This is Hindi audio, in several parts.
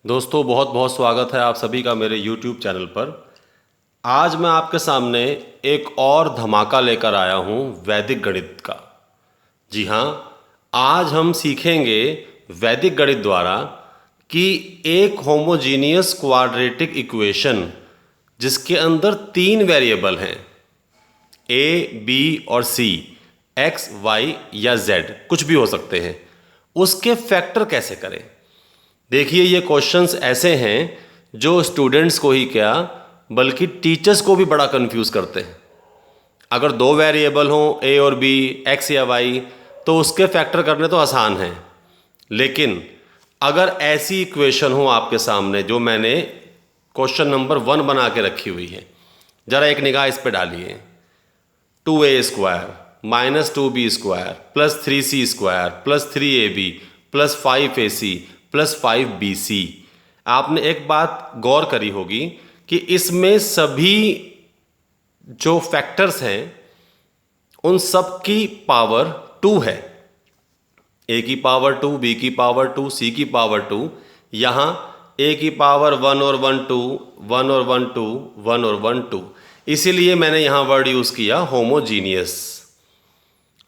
दोस्तों बहुत बहुत स्वागत है आप सभी का मेरे YouTube चैनल पर। आज मैं आपके सामने एक और धमाका लेकर आया हूँ वैदिक गणित का। जी हाँ, आज हम सीखेंगे वैदिक गणित द्वारा कि एक होमोजीनियस क्वाड्रेटिक इक्वेशन जिसके अंदर 3 वेरिएबल हैं A, B और C, X, Y या Z कुछ भी हो सकते हैं, उसके फैक्टर कैसे करें। देखिए ये क्वेश्चंस ऐसे हैं जो स्टूडेंट्स को ही क्या बल्कि टीचर्स को भी बड़ा कंफ्यूज करते हैं। अगर 2 वेरिएबल हों A और B, X या Y, तो उसके फैक्टर करने तो आसान हैं, लेकिन अगर ऐसी इक्वेशन हो आपके सामने जो मैंने क्वेश्चन नंबर 1 बना के रखी हुई है, ज़रा एक निगाह इस पे डालिए। 2a² minus 2b² plus 3c² plus 3ab plus 5ac plus 5bc। आपने एक बात गौर करी होगी कि इसमें सभी जो फैक्टर्स हैं उन सब की पावर 2 है। a की पावर 2, b की पावर 2, c की पावर 2। यहाँ a की पावर 1 और 1 2, 1 और 1 2, 1 और 1 2। इसीलिए मैंने यहाँ वर्ड यूज़ किया होमोजीनियस।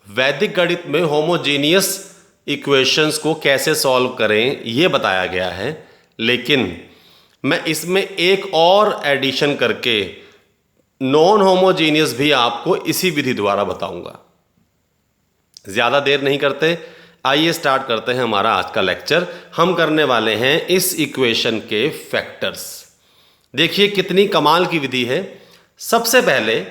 वैदिक गणित में होमोजीनियस इक्वेशंस को कैसे सॉल्व करें ये बताया गया है, लेकिन मैं इसमें एक और एडिशन करके नॉन होमोजीनियस भी आपको इसी विधि द्वारा बताऊंगा। ज़्यादा देर नहीं करते, आइए स्टार्ट करते हैं हमारा आज का लेक्चर। हम करने वाले हैं इस इक्वेशन के फैक्टर्स। देखिए कितनी कमाल की विधि है। सबसे पहले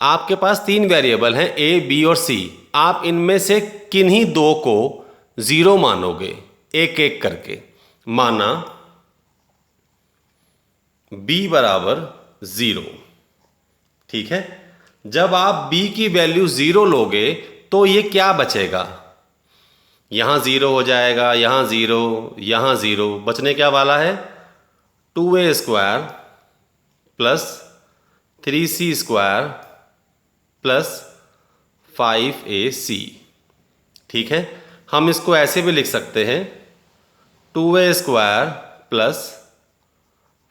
आपके पास 3 वेरिएबल हैं A, B और C। आप इनमें से किन्हीं 2 को 0 मानोगे एक एक करके। माना B बराबर 0, ठीक है। जब आप B की वैल्यू 0 लोगे तो ये क्या बचेगा, यहां 0 हो जाएगा, यहां 0, यहां 0। बचने क्या वाला है 2a² plus 3c² plus 5ac। ठीक है, हम इसको ऐसे भी लिख सकते हैं 2a² plus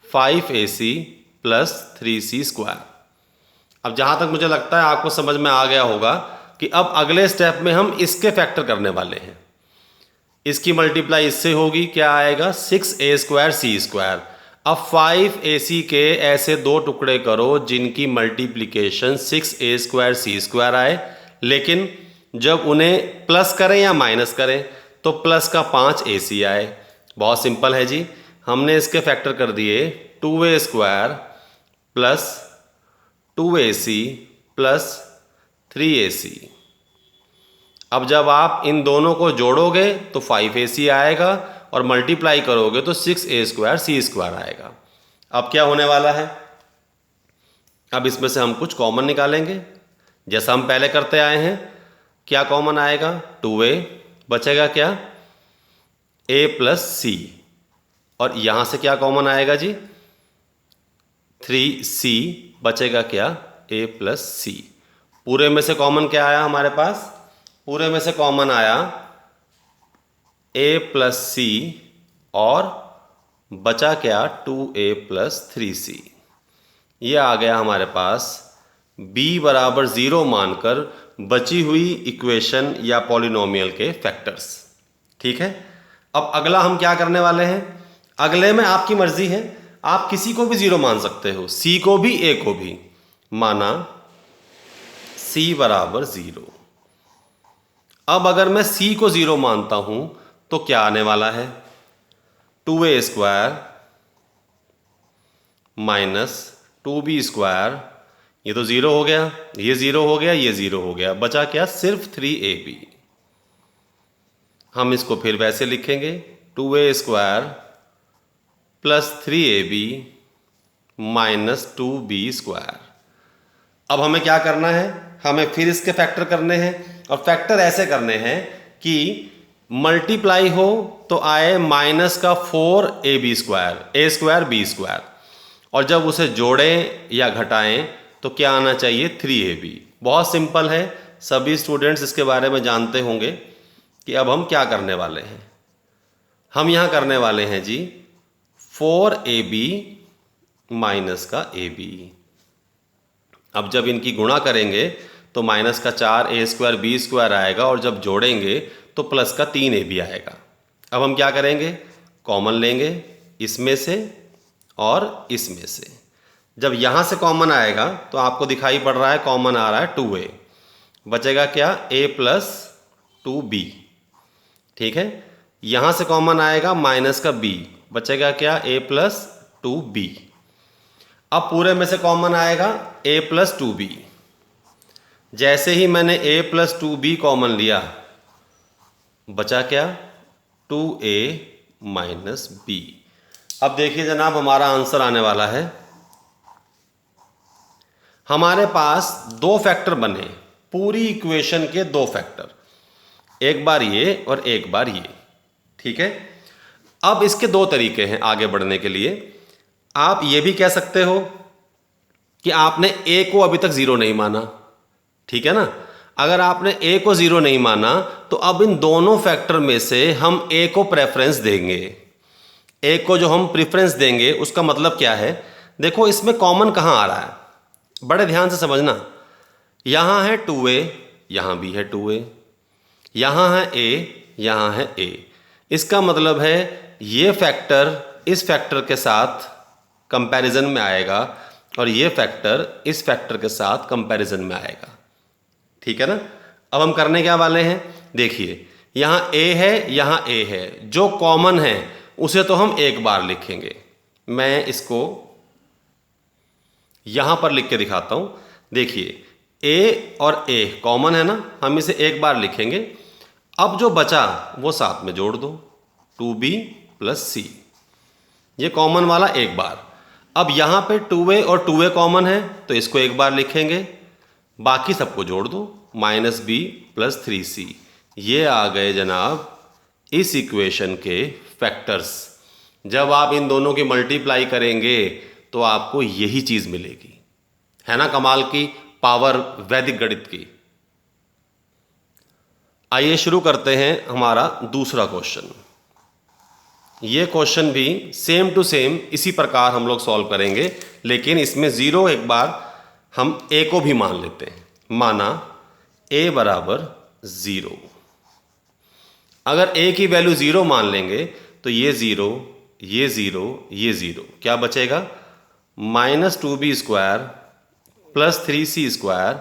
5ac plus 3c²। अब जहां तक मुझे लगता है आपको समझ में आ गया होगा कि अब अगले स्टेप में हम इसके फैक्टर करने वाले हैं। इसकी मल्टीप्लाई इससे होगी, क्या आएगा 6a² c²। अब 5ac के ऐसे 2 टुकड़े करो जिनकी मल्टीप्लिकेशन 6a² c² आए, लेकिन जब उन्हें प्लस करें या माइनस करें तो प्लस का 5ac आए। बहुत सिंपल है जी, हमने इसके फैक्टर कर दिए 2a² plus 2ac plus 3ac। अब जब आप इन दोनों को जोड़ोगे तो 5ac आएगा और मल्टीप्लाई करोगे तो 6a² c² आएगा। अब क्या होने वाला है, अब इसमें से हम कुछ कॉमन निकालेंगे जैसा हम पहले करते आए हैं। क्या कॉमन आएगा 2a, बचेगा क्या a प्लस c, और यहां से क्या कॉमन आएगा जी 3c, बचेगा क्या a प्लस c। पूरे में से कॉमन क्या आया हमारे पास, पूरे में से कॉमन आया a प्लस c और बचा क्या 2a प्लस 3c। ये आ गया हमारे पास b बराबर 0 मानकर बची हुई इक्वेशन या पॉलिनोमियल के फैक्टर्स। ठीक है, अब अगला हम क्या करने वाले हैं। अगले में आपकी मर्जी है, आप किसी को भी 0 मान सकते हो, c को भी a को भी। माना c बराबर 0। अब अगर मैं c को 0 मानता हूं तो क्या आने वाला है 2a² माइनस 2b²। ये तो 0 हो गया, ये 0 हो गया, ये 0 हो गया, बचा क्या सिर्फ 3ab। हम इसको फिर वैसे लिखेंगे 2a² plus 3ab minus 2b²। अब हमें क्या करना है, हमें फिर इसके फैक्टर करने हैं, और फैक्टर ऐसे करने हैं कि मल्टीप्लाई हो तो आए माइनस का 4ab², a²b², और जब उसे जोड़ें या घटाएं तो क्या आना चाहिए 3ab। बहुत सिंपल है, सभी स्टूडेंट्स इसके बारे में जानते होंगे कि अब हम क्या करने वाले हैं। हम यहाँ करने वाले हैं जी 4ab माइनस का ab। अब जब इनकी गुणा करेंगे तो माइनस का 4a² b² आएगा और जब जोड़ेंगे तो प्लस का 3ab आएगा। अब हम क्या करेंगे, कॉमन लेंगे इसमें से और इसमें से। जब यहाँ से कॉमन आएगा तो आपको दिखाई पड़ रहा है कॉमन आ रहा है 2a, बचेगा क्या a + 2b। ठीक है, यहाँ से कॉमन आएगा माइनस का b, बचेगा क्या a + 2b। अब पूरे में से कॉमन आएगा a + 2b। जैसे ही मैंने a + 2b कॉमन लिया, बचा क्या 2a - b। अब देखिए जनाब, हमारा आंसर आने वाला है, हमारे पास दो फैक्टर बने, पूरी इक्वेशन के दो फैक्टर, एक बार ये और एक बार ये। ठीक है, अब इसके दो तरीके हैं आगे बढ़ने के लिए। आप ये भी कह सकते हो कि आपने a को अभी तक 0 नहीं माना, ठीक है ना। अगर आपने a को 0 नहीं माना तो अब इन दोनों फैक्टर में से हम a को प्रेफरेंस देंगे। a को जो हम प्रेफरेंस देंगे उसका मतलब क्या है, देखो इसमें कॉमन कहाँ आ रहा है, बड़े ध्यान से समझना। यहाँ है 2a, यहाँ भी है 2a, यहाँ है a, यहाँ है a। इसका मतलब है ये फैक्टर इस फैक्टर के साथ कंपैरिजन में आएगा और ये फैक्टर इस फैक्टर के साथ कंपैरिजन में आएगा। ठीक है ना। अब हम करने क्या वाले हैं, देखिए यहाँ a है, यहाँ a है, जो कॉमन है उसे तो हम एक बार लिखेंगे। मैं इसको यहाँ पर लिख के दिखाता हूँ। देखिए a और a कॉमन है ना, हम इसे एक बार लिखेंगे। अब जो बचा वो साथ में जोड़ दो, 2b + c, ये कॉमन वाला एक बार। अब यहाँ पे 2a और 2a कॉमन है तो इसको एक बार लिखेंगे, बाकी सबको जोड़ दो, -b + 3c। ये आ गए जनाब इस इक्वेशन के फैक्टर्स। जब आप इन दोनों की मल्टीप्लाई करेंगे तो आपको यही चीज़ मिलेगी। है ना कमाल की पावर वैदिक गणित की। आइए शुरू करते हैं हमारा दूसरा क्वेश्चन। ये क्वेश्चन भी सेम टू सेम इसी प्रकार हम लोग सॉल्व करेंगे, लेकिन इसमें 0 एक बार हम a को भी मान लेते हैं। माना a = 0। अगर a की वैल्यू 0 मान लेंगे तो ये 0, ये 0, ये 0, क्या बचेगा -2b² + 3c²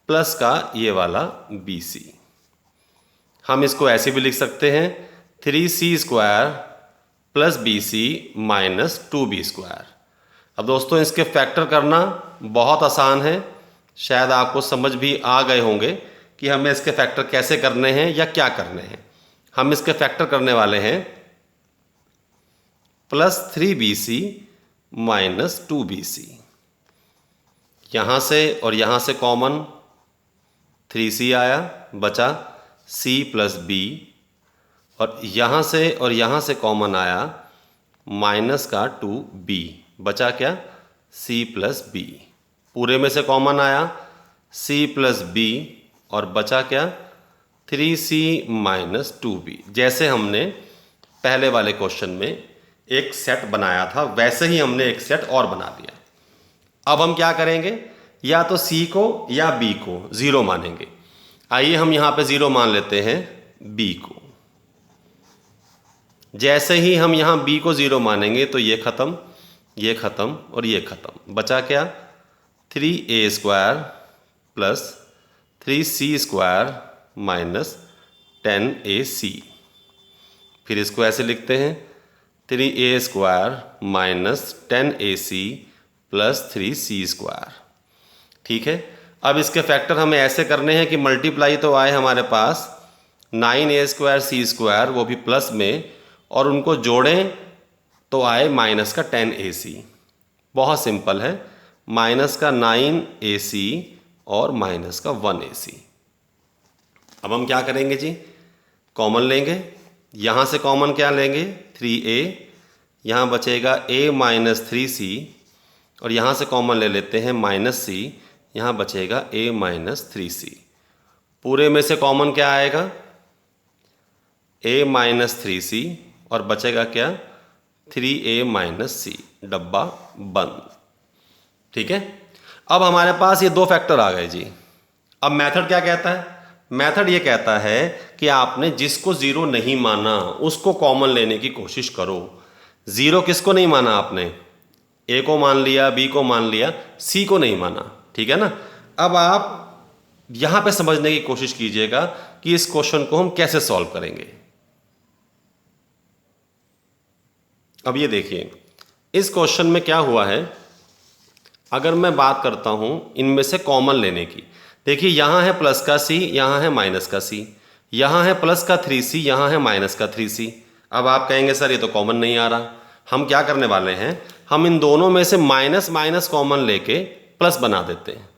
प्लस का ये वाला bc। हम इसको ऐसे भी लिख सकते हैं 3c² + bc - 2b²। अब दोस्तों इसके फैक्टर करना बहुत आसान है, शायद आपको समझ भी आ गए होंगे कि हमें इसके फैक्टर कैसे करने हैं या क्या करने हैं। हम इसके फैक्टर करने वाले हैं +3bc - 2bc। यहाँ से और यहाँ से कॉमन 3c आया, बचा c + b, और यहाँ से और यहाँ से कॉमन आया -2b, बचा क्या c + b। पूरे में से कॉमन आया c + b और बचा क्या 3c - 2b। जैसे हमने पहले वाले क्वेश्चन में एक सेट बनाया था वैसे ही हमने एक सेट और बना दिया। अब हम क्या करेंगे, या तो c को या b को 0 मानेंगे। आइए हम यहाँ पे 0 मान लेते हैं b को। जैसे ही हम यहाँ b को 0 मानेंगे तो ये ख़त्म, ये ख़त्म और ये ख़त्म, बचा क्या 3a² + 3c² - 10ac। फिर इसको ऐसे लिखते हैं 3a² - 10ac + 3c²। ठीक है, अब इसके फैक्टर हमें ऐसे करने हैं कि मल्टीप्लाई तो आए हमारे पास 9a² c², वो भी प्लस में, और उनको जोड़ें तो आए -10ac। बहुत सिंपल है, -9ac और -1ac। अब हम क्या करेंगे जी, कॉमन लेंगे। यहाँ से कॉमन क्या लेंगे 3a, यहाँ बचेगा a - 3c, और यहाँ से कॉमन ले लेते हैं -c, यहाँ बचेगा a - 3c। पूरे में से कॉमन क्या आएगा a - 3c और बचेगा क्या 3a माइनस सी, डब्बा बंद। ठीक है, अब हमारे पास ये दो फैक्टर आ गए जी। अब मेथड क्या कहता है? मेथड ये कहता है कि आपने जिसको जीरो नहीं माना उसको कॉमन लेने की कोशिश करो। जीरो किसको नहीं माना आपने? ए को मान लिया, बी को मान लिया, सी को नहीं माना। ठीक है ना। अब आप यहां पे समझने की कोशिश कीजिएगा कि इस क्वेश्चन को हम कैसे सॉल्व करेंगे। अब ये देखिए, इस क्वेश्चन में क्या हुआ है, अगर मैं बात करता हूं इनमें से कॉमन लेने की। देखिए, यहां है प्लस का सी, यहां है माइनस का सी, यहां है प्लस का 3c, यहां है माइनस का 3c। अब आप कहेंगे सर ये तो कॉमन नहीं आ रहा। हम क्या करने वाले हैं, हम इन दोनों में से माइनस माइनस कॉमन लेके प्लस बना देते हैं।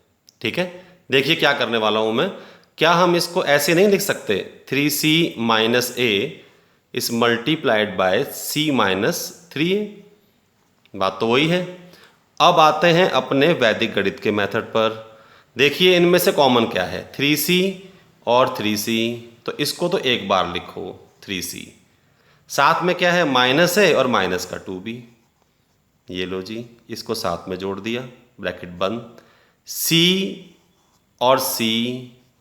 ठीक है, देखिए क्या करने वाला हूं मैं। क्या हम इसको ऐसे नहीं लिख सकते, 3c माइनस ए इस multiplied by c minus 3a? बात तो वही है। अब आते हैं अपने वैदिक गणित के मेथड पर। देखिए इनमें से कॉमन क्या है, 3c और 3c, तो इसको तो एक बार लिखो 3c। साथ में क्या है, माइनस है और माइनस का 2b। ये लो जी, इसको साथ में जोड़ दिया, ब्रैकेट बंद। c और c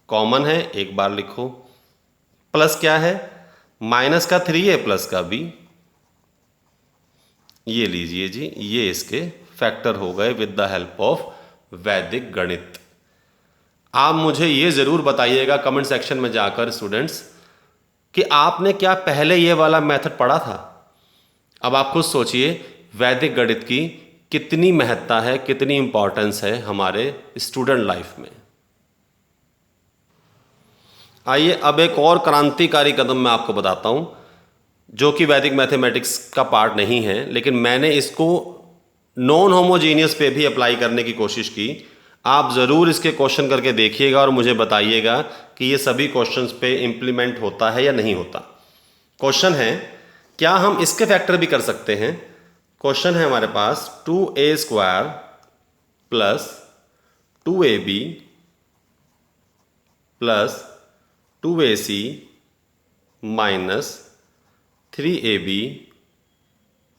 कॉमन है, एक बार लिखो। प्लस क्या है, माइनस का 3 है प्लस का b। ये लीजिए जी, ये इसके फैक्टर हो गए विद द हेल्प ऑफ वैदिक गणित। आप मुझे ये ज़रूर बताइएगा कमेंट सेक्शन में जाकर स्टूडेंट्स कि आपने क्या पहले ये वाला मेथड पढ़ा था। अब आप खुद सोचिए वैदिक गणित की कितनी महत्ता है, कितनी इंपॉर्टेंस है हमारे स्टूडेंट लाइफ में। आइए अब एक और क्रांतिकारी कदम मैं आपको बताता हूं, जो कि वैदिक मैथमेटिक्स का पार्ट नहीं है, लेकिन मैंने इसको नॉन होमोजीनियस पे भी अप्लाई करने की कोशिश की। आप ज़रूर इसके क्वेश्चन करके देखिएगा और मुझे बताइएगा कि ये सभी क्वेश्चंस पे इम्प्लीमेंट होता है या नहीं होता। क्वेश्चन है, क्या हम इसके फैक्टर भी कर सकते हैं? क्वेश्चन है हमारे पास 2a² plus 2ab plus 2ac minus 3ab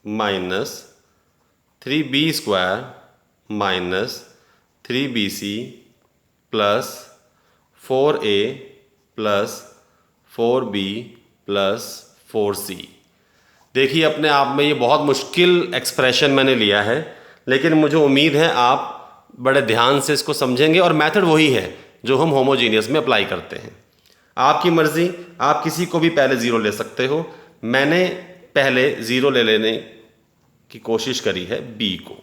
minus 3b² minus 3bc plus 4a plus 4b plus 4c। देखिए अपने आप में ये बहुत मुश्किल एक्सप्रेशन मैंने लिया है, लेकिन मुझे उम्मीद है आप बड़े ध्यान से इसको समझेंगे और मेथड वही है जो हम होमोजीनियस में अप्लाई करते हैं। आपकी मर्जी, आप किसी को भी पहले ज़ीरो ले सकते हो। मैंने पहले ज़ीरो ले लेने की कोशिश करी है बी को,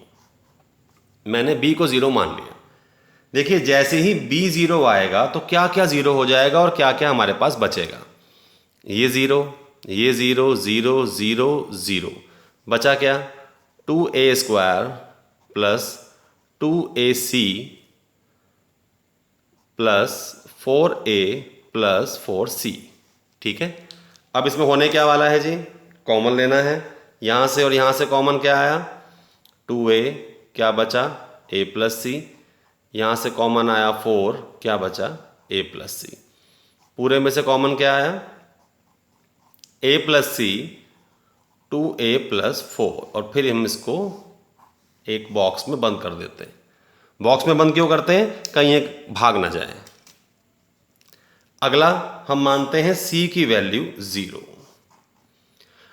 मैंने बी को ज़ीरो मान लिया। देखिए जैसे ही बी ज़ीरो आएगा तो क्या क्या ज़ीरो हो जाएगा और क्या क्या हमारे पास बचेगा। ये ज़ीरो, ये ज़ीरो, ज़ीरो ज़ीरो ज़ीरो, बचा क्या, 2a² plus 2ac plus 4a plus 4c। ठीक है, अब इसमें होने क्या वाला है जी, कॉमन लेना है। यहाँ से और यहाँ से कॉमन क्या आया, 2a, क्या बचा, a प्लस सी। यहाँ से कॉमन आया 4, क्या बचा, a प्लस सी। पूरे में से कॉमन क्या आया, a plus C, 2a plus 4, और फिर हम इसको एक बॉक्स में बंद कर देते हैं। बॉक्स में बंद क्यों करते हैं, कहीं एक भाग ना जाए। अगला हम मानते हैं c की वैल्यू 0।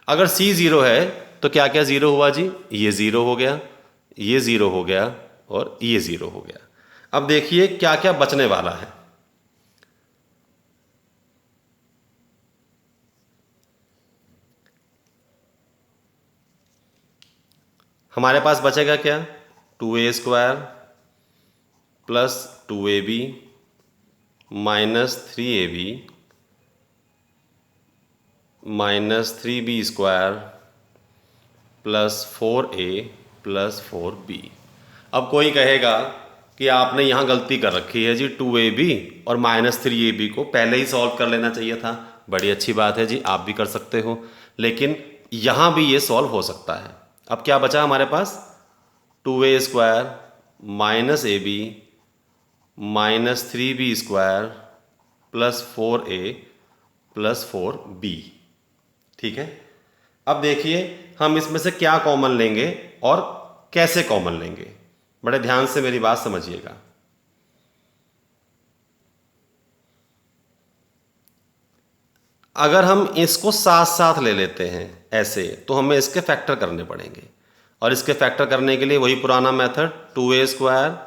अगर c 0 है तो क्या क्या ज़ीरो हुआ जी, ये ज़ीरो हो गया, ये ज़ीरो हो गया और ये ज़ीरो हो गया। अब देखिए क्या क्या बचने वाला है। हमारे पास बचेगा क्या, 2a² plus 2ab minus 3ab minus 3b² plus 4a plus 4b। अब कोई कहेगा कि आपने यहाँ गलती कर रखी है जी, 2ab और माइनस 3ab को पहले ही सॉल्व कर लेना चाहिए था। बड़ी अच्छी बात है जी, आप भी कर सकते हो, लेकिन यहाँ भी ये सॉल्व हो सकता है। अब क्या बचा हमारे पास, 2a² minus ab minus 3b² plus 4a plus 4b। ठीक है, अब देखिए हम इसमें से क्या कॉमन लेंगे और कैसे कॉमन लेंगे, बड़े ध्यान से मेरी बात समझिएगा। अगर हम इसको साथ साथ ले लेते हैं ऐसे, तो हमें इसके फैक्टर करने पड़ेंगे, और इसके फैक्टर करने के लिए वही पुराना method 2a square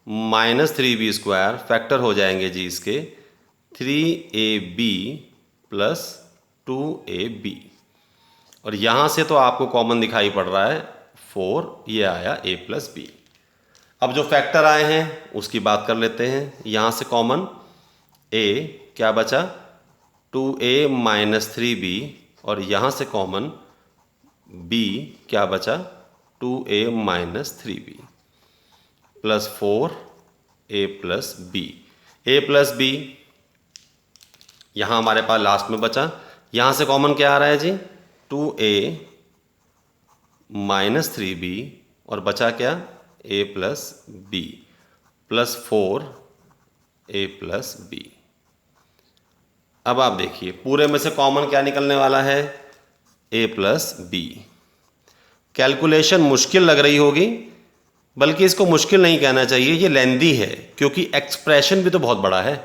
minus 3b square, factor हो जाएंगे जी इसके 3ab प्लस 2ab, और यहाँ से तो आपको कॉमन दिखाई पड़ रहा है 4, ये आया a प्लस b। अब जो फैक्टर आए हैं उसकी बात कर लेते हैं। यहाँ से कॉमन a क्या बचा 2a माइनस 3b, और यहाँ से कॉमन b क्या बचा 2a minus 3b plus 4a plus b। a plus b यहाँ हमारे पास लास्ट में बचा। यहाँ से कॉमन क्या आ रहा है जी 2a माइनस 3b, और बचा क्या a plus b plus 4a plus b। अब आप देखिए पूरे में से कॉमन क्या निकलने वाला है a प्लस b। कैलकुलेशन मुश्किल लग रही होगी, बल्कि इसको मुश्किल नहीं कहना चाहिए, ये लेंदी है क्योंकि एक्सप्रेशन भी तो बहुत बड़ा है।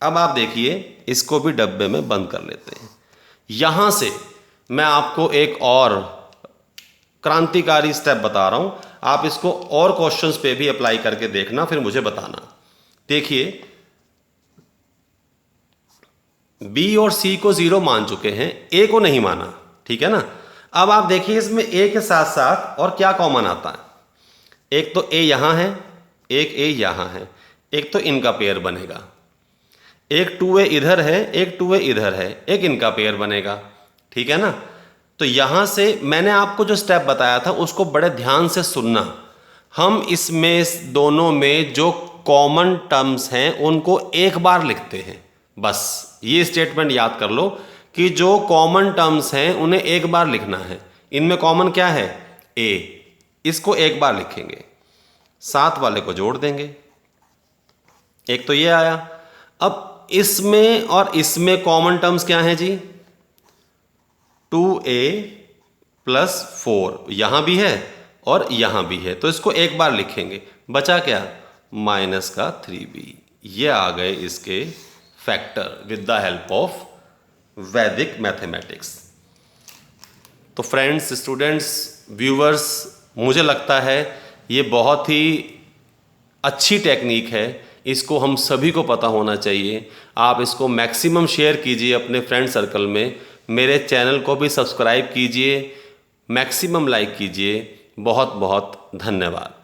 अब आप देखिए इसको भी डब्बे में बंद कर लेते हैं। यहां से मैं आपको एक और क्रांतिकारी स्टेप बता रहा हूं, आप इसको और क्वेश्चंस पे भी अप्लाई करके देखना, फिर मुझे बताना। देखिए बी और सी को 0 मान चुके हैं, ए को नहीं माना, ठीक है ना। अब आप देखिए इसमें ए के साथ साथ और क्या कॉमन आता है। एक तो ए यहां है, एक ए यहां है, एक तो इनका पेयर बनेगा। एक 2a इधर है, एक 2a इधर है, एक इनका पेयर बनेगा, ठीक है ना। तो यहां से मैंने आपको जो स्टेप बताया था उसको बड़े ध्यान से सुनना। हम इसमें दोनों में जो कॉमन टर्म्स हैं उनको एक बार लिखते हैं, बस ये स्टेटमेंट याद कर लो कि जो कॉमन टर्म्स हैं उन्हें एक बार लिखना है। इनमें कॉमन क्या है a, इसको एक बार लिखेंगे, साथ वाले को जोड़ देंगे, एक तो ये आया। अब इसमें और इसमें कॉमन टर्म्स क्या हैं जी 2a प्लस 4, यहां भी है और यहां भी है, तो इसको एक बार लिखेंगे, बचा क्या माइनस का 3b। ये आ गए इसके factor with the help of वैदिक मैथमेटिक्स। तो फ्रेंड्स, स्टूडेंट्स, व्यूवर्स, मुझे लगता है ये बहुत ही अच्छी टेक्निक है, इसको हम सभी को पता होना चाहिए। आप इसको मैक्सिमम शेयर कीजिए अपने फ्रेंड सर्कल में, मेरे चैनल को भी सब्सक्राइब कीजिए, मैक्सिमम लाइक कीजिए। बहुत बहुत धन्यवाद।